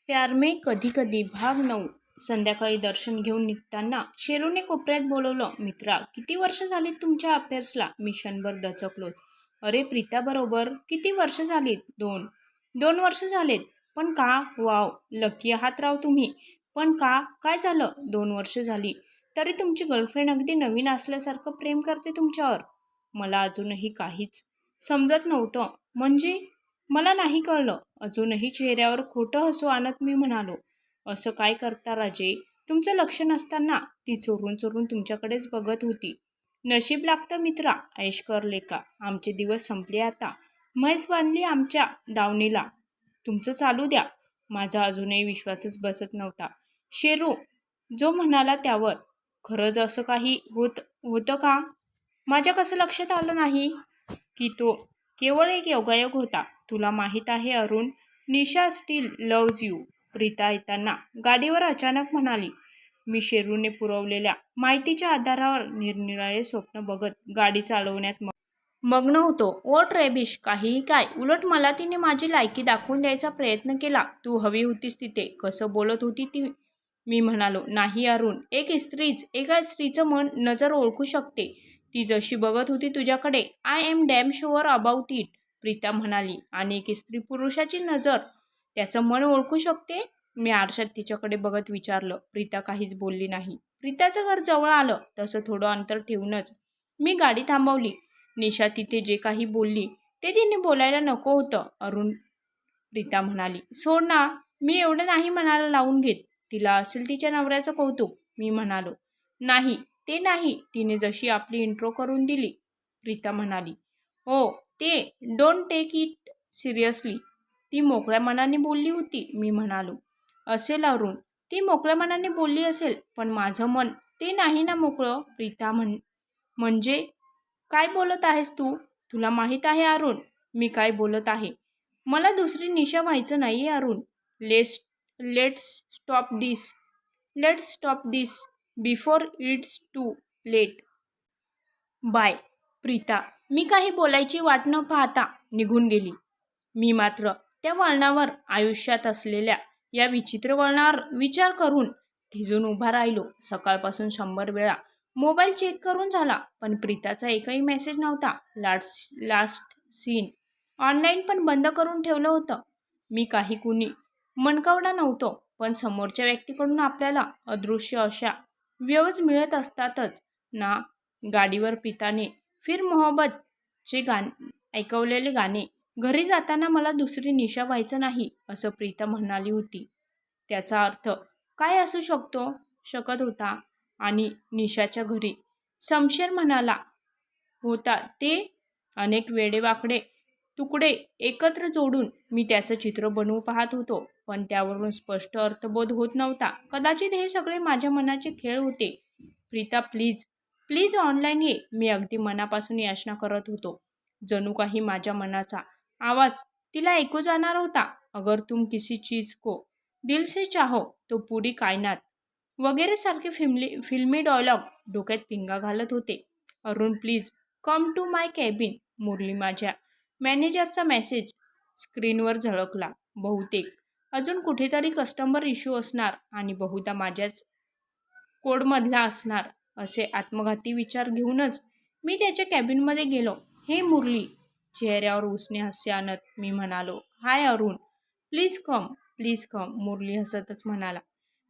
प्यार में कधी कधी भाग 9. संध्याकाळी दर्शन घेऊन निघताना शेरूने कोपऱ्यात बोलवलं. मित्रा, किती वर्ष झालीत तुमच्या अफेअर्सला? मी क्षणभर दचकलोच. अरे प्रीता बरोबर किती वर्ष झालीत? 2 वर्ष झालेत. पण का? वाव, लकी आहात राव तुम्ही. पण का? काय झालं? 2 वर्ष झाली तरी तुमची गर्लफ्रेंड अगदी नवीन असल्यासारखं प्रेम करते तुमच्यावर. मला अजूनही काहीच समजत नव्हतं. म्हणजे मला नाही कळलं. अजूनही चेहऱ्यावर खोटं हसू आणत मी म्हणालो, असं काय करता राजे? तुमचं लक्ष नसताना ती चोरून चोरून तुमच्याकडेच बघत होती. नशीब लागतं मित्रा, ऐश कर लेका. आमचे दिवस संपले आता. म्हैस बांधली आमच्या दावणीला. तुमचं चालू द्या. माझा अजूनही विश्वासच बसत नव्हता. शेरू जो म्हणाला त्यावर. खरंच असं काही होतं का? माझ्या कसं लक्षात आलं नाही की तो केवळ एक योगायोग होता. तुला माहीत आहे अरुण, निशा स्टील लव्ज यू. प्रीता येताना गाडीवर अचानक म्हणाली. मी शेरूने पुरवलेल्या माहितीच्या आधारावर निरनिराळे स्वप्न बघत गाडी चालवण्यात मग्न होतो. ओट रेबिश, काहीही काय. उलट मला तिने माझी लायकी दाखवून द्यायचा प्रयत्न केला. तू हवी होतीस तिथे. कसं बोलत होती ती? मी म्हणालो, नाही अरुण, एका स्त्रीचं मन नजर ओळखू शकते. ती जशी बघत होती तुझ्याकडे, I am damn sure about it. Preeta म्हणाली. आणि एक स्त्री पुरुषाची नजर, त्याचं मन ओळखू शकते? मी आरशात तिच्याकडे बघत विचारलं. प्रीता काहीच बोलली नाही. प्रीताचं घर जवळ आलं तसं थोडं अंतर ठेवूनच मी गाडी थांबवली. निशा तिथे जे काही बोलली ते तिने बोलायला नको होतं अरुण. प्रीता म्हणाली, सोड ना, मी एवढं नाही मनाला लावून घेत. तिला असेल तिच्या नवऱ्याचं कौतुक. मी म्हणालो, नाही ते नाही. तिने जशी आपली इंट्रो करून दिली. प्रीता म्हणाली, हो ते, डोंट टेक इट सिरियसली. ती मोकळ्या मनाने बोलली होती. मी म्हणालो, असेल अरुण, ती मोकळ्या मनाने बोलली असेल, पण माझं मन ते नाही ना मोकळं. प्रीता म्हणजे काय बोलत आहेस तू? तुला माहीत आहे अरुण, मी काय बोलत आहे. मला दुसरी निशा व्हायचं नाही Arun. Let's stop this before it's too late. Bye. Preeta मी काही बोलायची वाट न पाहता निघून गेली. मी मात्र त्या वळणावर, आयुष्यात असलेल्या या विचित्र वळणावर विचार करून थिजून उभा राहिलो. सकाळपासून 100 वेळा मोबाईल चेक करून झाला, पण प्रीताचा एकही मेसेज नव्हता. लास्ट सीन ऑनलाईन पण बंद करून ठेवलं होतं. मी काही कुणी मनकवडा नव्हतो, पण समोरच्या व्यक्तीकडून आपल्याला अदृश्य अशा व्यवज मिळत असतातच ना. गाडीवर प्रीताने फिर मोहब्बतचे ऐकवलेले गाणे, घरी जाताना मला दुसरी निशा व्हायचं नाही असं प्रीता म्हणाली होती. त्याचा अर्थ काय असू शकत होता? आणि निशाच्या घरी शमशेर म्हणाला होता ते अनेक वेडेवाकडे तुकडे एकत्र जोडून मी त्याचं चित्र बनवू पाहत होतो, पण त्यावरून स्पष्ट अर्थबोध होत नव्हता. कदाचित हे सगळे माझ्या मनाचे खेळ होते. प्रीता प्लीज ऑनलाईन ये. मी अगदी मनापासून याचना करत होतो. जणू काही माझ्या मनाचा आवाज तिला ऐकू जाणार होता. अगर तुम किसी चीज को दिल से चाहो तो पूरी कायनात वगैरे सारखे फिल्मी डायलॉग डोक्यात पिंगा घालत होते. Arun please come to my cabin. Murali माझ्या मॅनेजरचा मेसेज स्क्रीनवर झळकला. बहुतेक अजून कुठेतरी कस्टमर इश्यू असणार आणि बहुधा माझ्याच कोडमधला असणार, असे आत्मघाती विचार घेऊनच मी त्याच्या कॅबिनमध्ये गेलो. हे मुरली. चेहऱ्यावर उसने हास्य आणत मी म्हणालो, हाय अरुण, प्लीज कम. मुरली हसतच म्हणाला,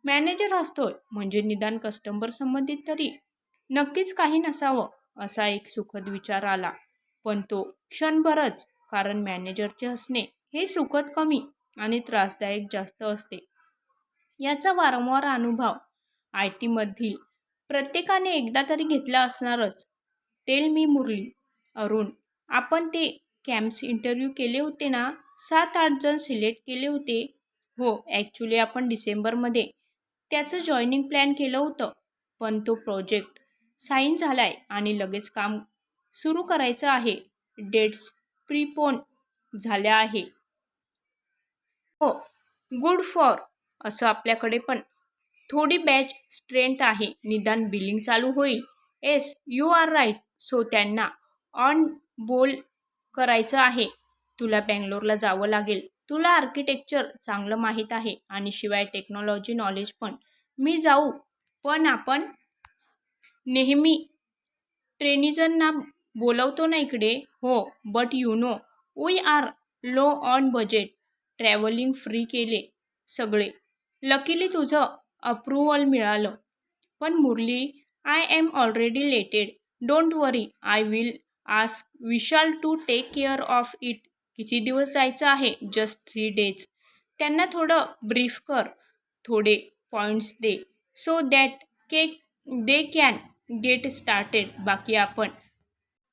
मॅनेजर हसतोय म्हणजे निदान कस्टमर संबंधित तरी नक्कीच काही नसावं. असा एक सुखद विचार आला, पण तो क्षणभरच. कारण मॅनेजरचे हसणे हे सुखद कमी आणि त्रासदायक जास्त असते याचा वारंवार अनुभव IT मधील प्रत्येकाने एकदा तरी घेतला असणारच. Tell me Murli. अरुण, आपण ते कॅम्प्स इंटरव्ह्यू केले होते ना? 7-8 जण सिलेक्ट केले होते. हो, ॲक्च्युली आपण डिसेंबरमध्ये त्याचं जॉईनिंग प्लॅन केलं होतं, पण तो प्रोजेक्ट साईन झालाय आणि लगेच काम सुरू करायचं आहे. डेट्स प्रीपोन झाल्या आहे. हो, गुड फॉर असं. आपल्याकडे पण थोडी बॅच स्ट्रेंथ आहे. निदान बिलिंग चालू होईल. Yes, you are right. So त्यांना ऑन बोल करायचं आहे. तुला बँगलोरला जावं लागेल. तुला आर्किटेक्चर चांगलं माहीत आहे आणि शिवाय टेक्नॉलॉजी नॉलेज पण. मी जाऊ, पण आपण नेहमी ट्रेनिजनना बोलवतो ना इकडे. हो, but you know we are low on budget. Travelling free केले सगळे. लकीली तुझं अप्रुव्हल मिळालं. पण Murali, I am already late. Don't worry, I will ask Vishal to take care of it. किती दिवस जायचं आहे? Just 3 days. त्यांना थोडं ब्रीफ कर, थोडे पॉईंट्स दे, so that cake they can get started. बाकी आपण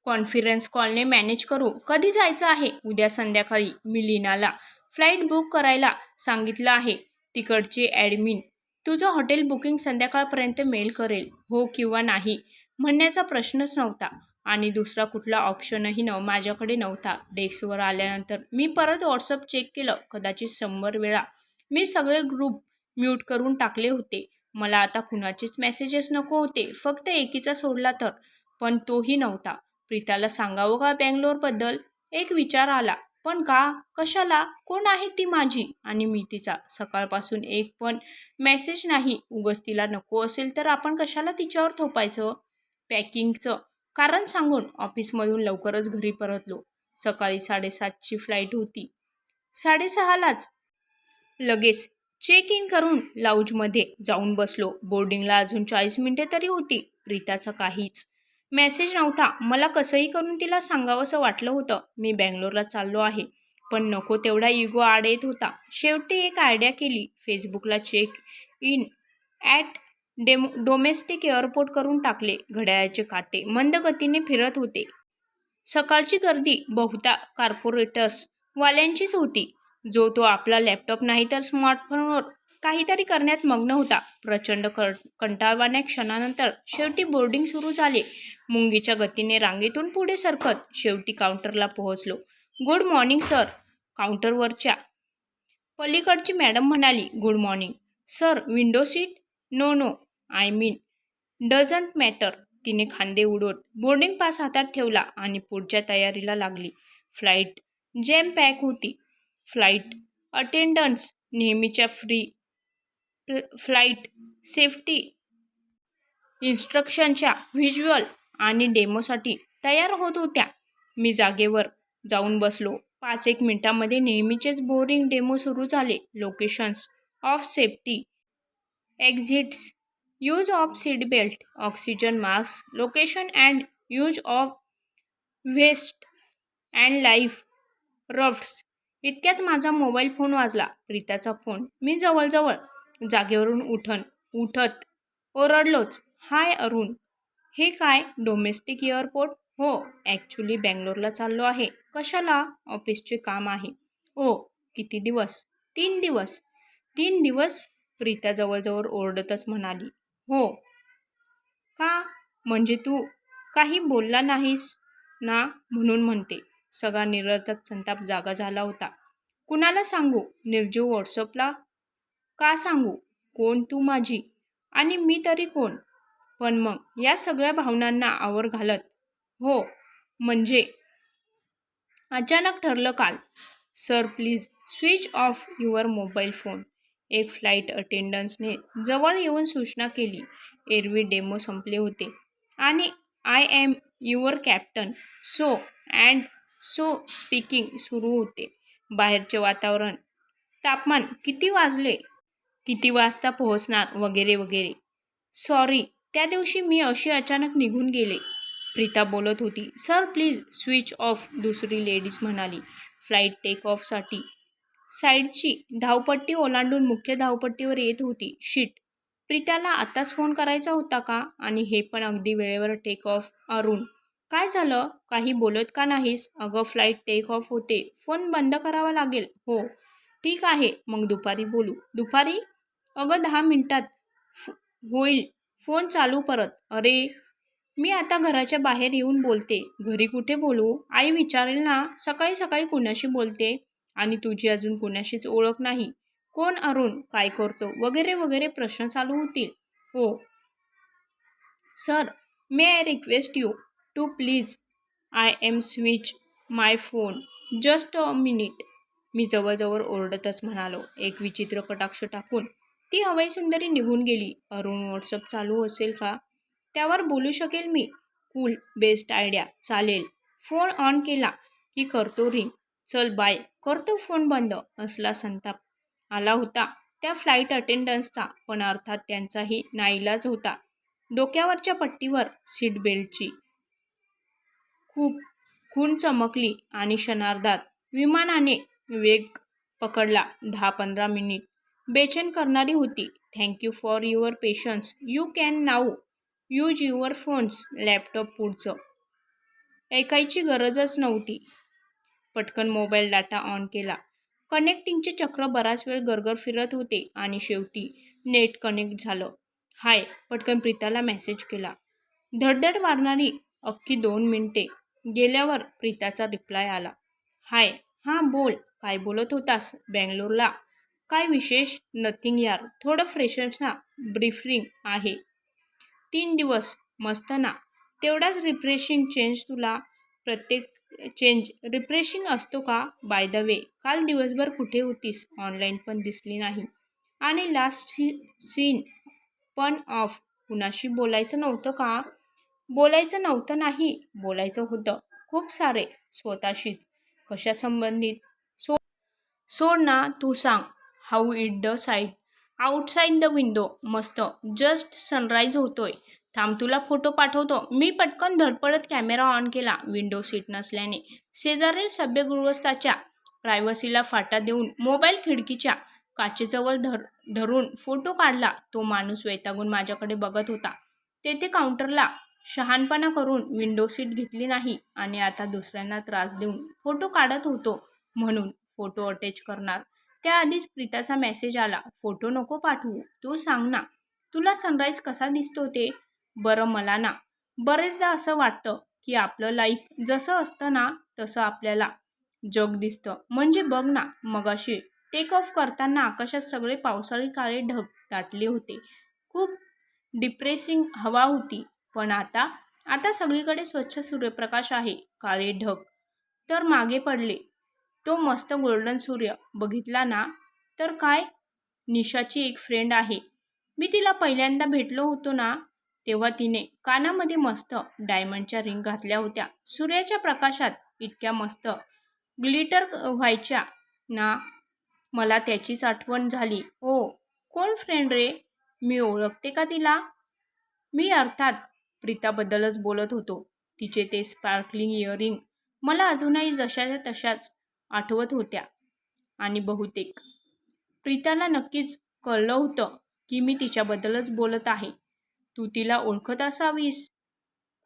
कॉन्फरन्स कॉलने मॅनेज करू. कधी जायचं आहे? उद्या संध्याकाळी. मी लीनाला फ्लाईट बुक करायला सांगितलं आहे. तिकडचे ॲडमिन तुझं हॉटेल बुकिंग संध्याकाळपर्यंत मेल करेल. हो किंवा नाही म्हणण्याचा प्रश्नच नव्हता आणि दुसरा कुठला ऑप्शनही माझ्याकडे नव्हता. डेस्कवर आल्यानंतर मी परत व्हॉट्सअप चेक केलं. कदाचित 100 वेळा मी सगळे ग्रुप म्यूट करून टाकले होते. मला आता कुणाचेच मेसेजेस नको होते, फक्त एकीचा सोडला तर. पण तोही नव्हता. प्रीताला सांगावं का बँगलोरबद्दल? एक विचार आला. पण का? कशाला? कोण आहे ती माझी आणि मी तिचा? सकाळपासून एक पण मेसेज नाही. उगाच तिला नको असेल तर आपण कशाला तिच्यावर थोपायचं? पॅकिंगचं कारण सांगून ऑफिसमधून लवकरच घरी परतलो. सकाळी 7:30ची फ्लाईट होती. 6:30लाच लगेच चेक इन करून लाऊंजमध्ये जाऊन बसलो. बोर्डिंगला अजून 40 मिनिटे तरी होती. प्रीताचा काहीच मेसेज नव्हता. मला कसंही करून तिला सांगावंसं वाटलं होतं, मी बँगलोरला चाललो आहे. पण नको तेवढा इगो आड येत होता. शेवटी एक आयडिया केली. फेसबुकला check in at domestic airport करून टाकले. घड्याळाचे काटे मंद गतीने फिरत होते. सकाळची गर्दी बहुधा कॉर्पोरेटर्स वाल्यांचीच होती. जो तो आपला लॅपटॉप नाही तर स्मार्टफोनवर काहीतरी करण्यात मग्न होता. प्रचंड कंटाळवाण्या क्षणानंतर शेवटी बोर्डिंग सुरू झाले. मुंगीच्या गतीने रांगेतून पुढे सरकत शेवटी काउंटरला पोहोचलो. Good morning sir. काउंटरवरच्या पलीकडची मॅडम म्हणाली. Good morning sir. Window seat? No no, I mean doesn't matter. तिने खांदे उडवत बोर्डिंग पास हातात ठेवला आणि पुढच्या तयारीला लागली. फ्लाईट जॅम पॅक होती. फ्लाईट अटेंडन्ट्स नेहमीच्या फ्लाईट सेफ्टी इन्स्ट्रक्शनच्या व्हिज्युअल आणि डेमोसाठी तयार होत होत्या. मी जागेवर जाऊन बसलो. 5-1 मिनिटांमध्ये नेहमीचेच बोरिंग डेमो सुरू झाले. Locations of safety exits, use of seat belt, oxygen mask, location and use of vest and life rafts. इतक्यात माझा मोबाईल फोन वाजला. प्रीताचा फोन. मी जवळजवळ जागेवरून उठत ओरडलोच. हाय अरुण. हे काय? Domestic airport? हो, ॲक्च्युली बँगलोरला चाललो आहे. कशाला? ऑफिसचे काम आहे. ओ, किती दिवस? 3 दिवस. 3 दिवस? प्रीता जवळजवळ ओरडतच म्हणाली. हो. का? म्हणजे तू काही बोलला नाहीस ना म्हणून म्हणते. सगळा निरर्थक संताप जागा झाला होता. कुणाला सांगू? निर्जीव व्हॉट्सअपला का सांगू? कोण तू माझी आणि मी तरी कोण? पण मग या सगळ्या भावनांना आवर घालत, हो म्हणजे अचानक ठरलं काल. Sir please switch off your mobile phone. एक फ्लाईट अटेंडन्सने जवळ येऊन सूचना केली. एरवी डेमो संपले होते आणि I am your captain so and so speaking सुरू होते. बाहेरचे वातावरण, तापमान, किती वाजले, किती वाजता पोहोचणार वगैरे वगैरे. सॉरी, त्या दिवशी मी अशी अचानक निघून गेले. प्रीता बोलत होती. Sir please switch off. दुसरी लेडीज म्हणाली. फ्लाईट टेक ऑफसाठी साईडची धावपट्टी ओलांडून मुख्य धावपट्टीवर येत होती. शिट, प्रीताला आत्ताच फोन करायचा होता का? आणि हे पण अगदी वेळेवर. Take off. अरुण, काय झालं? काही बोलत का नाहीस? अगं फ्लाईट टेक ऑफ होते. फोन बंद करावा लागेल. हो ठीक आहे, मग दुपारी बोलू. दुपारी? अगं 10 मिनिटात होईल फोन चालू परत. अरे, मी आता घराच्या बाहेर येऊन बोलते. घरी कुठे बोलू? आई विचारेल ना. सकाळी सकाळी कुणाशी बोलते आणि तुझी अजून कुणाशीच ओळख नाही. कोण अरुण? काय करतो? वगैरे वगैरे प्रश्न चालू होतील. हो sir, may I request you to please I am switch my phone just a minute. मी जवळजवळ ओरडतच म्हणालो. एक विचित्र कटाक्ष टाकून ती हवाई सुंदरी निघून गेली. अरुण व्हॉट्सअप चालू असेल का? त्यावर बोलू शकेल मी. Cool, best idea. चालेल. फोन ऑन केला की करतो रिंग. चल बाय. करतो फोन बंद. असला संताप आला होता त्या फ्लाईट अटेंडन्सचा, पण अर्थात त्यांचाही नाईलाज होता. डोक्यावरच्या पट्टीवर सीट बेल्टची खूप खून चमकली आणि क्षणार्धात विमानाने वेग पकडला. 10-15 मिनिट बेचैन करणारी होती. Thank you for your patience. You can now use your phones. Laptop पुढचं ऐकायची गरजच नव्हती. पटकन मोबाईल डाटा ऑन केला. कनेक्टिंगचे चक्र बराच वेळ गरगर फिरत होते आणि शेवटी नेट कनेक्ट झालं. हाय. पटकन प्रीताला मेसेज केला. धडधड वाढणारी अख्खी 2 मिनिटे गेल्यावर प्रीताचा रिप्लाय आला. हाय. हां बोल. काय बोलत होतास? बँगलोरला. काय विशेष? नथिंग यार. थोडं फ्रेशर्सना ब्रीफिंग आहे. 3 दिवस. मस्त ना. तेवढाच रिफ्रेशिंग चेंज तुला. प्रत्येक चेंज रिफ्रेशिंग असतो का? बाय द वे, काल दिवसभर कुठे होतीस? ऑनलाईन पण दिसली नाही. आणि लास्ट सीन पण ऑफ. कुणाशी बोलायचं नव्हतं का? बोलायचं नव्हतं नाही. बोलायचं होतं. खूप सारे. स्वतःशीच. कशा संबंधित? सोड ना. तू सांग. How it the side outside the window. मस्त. जस्ट सनराईज होतोय. थांब तुला फोटो पाठवतो. मी पटकन धडपडत कॅमेरा ऑन केला. विंडो सीट नसल्याने शेजारील सभ्य गृहस्थाच्या प्रायव्हसीला फाटा देऊन मोबाईल खिडकीच्या काचेजवळ धरून फोटो काढला. तो माणूस वैतागून माझ्याकडे बघत होता. तेथे काउंटरला शहाणपणा करून विंडो सीट घेतली नाही आणि आता दुसऱ्यांना त्रास देऊन फोटो काढत होतो म्हणून फोटो अटॅच करणार. त्याआधीच प्रीताचा मेसेज आला. फोटो नको पाठवू. तू सांग ना. तुला सनराईज कसा दिसतो ते? बरं मला ना बरेचदा असं वाटतं की आपलं लाईफ जसं असतं ना तसं आपल्याला जग दिसतं. म्हणजे बघ ना, मगाशी टेक ऑफ करताना आकाशात सगळे पावसाळी काळे ढग दाटले होते. खूप डिप्रेसिंग हवा होती. पण आता सगळीकडे स्वच्छ सूर्यप्रकाश आहे. काळे ढग तर मागे पडले. तो मस्त गोल्डन सूर्य बघितला ना तर काय. निशाची एक फ्रेंड आहे. मी तिला पहिल्यांदा भेटलो होतो ना तेव्हा तिने कानामध्ये मस्त डायमंडच्या रिंग घातल्या होत्या. सूर्याच्या प्रकाशात इतक्या मस्त ग्लिटर व्हायच्या ना. मला त्याचीच आठवण झाली. ओ, कोण फ्रेंड रे? मी ओळखते का तिला? मी अर्थात प्रीताबद्दलच बोलत होतो. तिचे ते स्पार्कलिंग इयरिंग मला अजूनही जशाच्या तशाच आठवत होत्या. आणि बहुतेक प्रीताला नक्कीच कळलं होतं की मी तिच्याबद्दलच बोलत आहे. तू तिला ओळखत असावीस.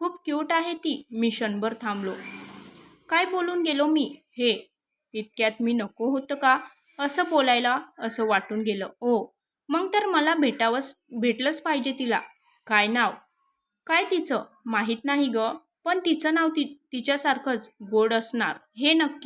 खूप क्यूट आहे ती. मी क्षणभर थांबलो. काय बोलून गेलो मी हे? इतक्यात मी नको होतं का असं बोलायला असं वाटून गेलं. ओ, मग तर मला भेटलंच पाहिजे तिला. काय नाव? काय तिचं? माहीत नाही ग. पण तिचं नाव तिच्यासारखंच गोड असणार हे नक्की.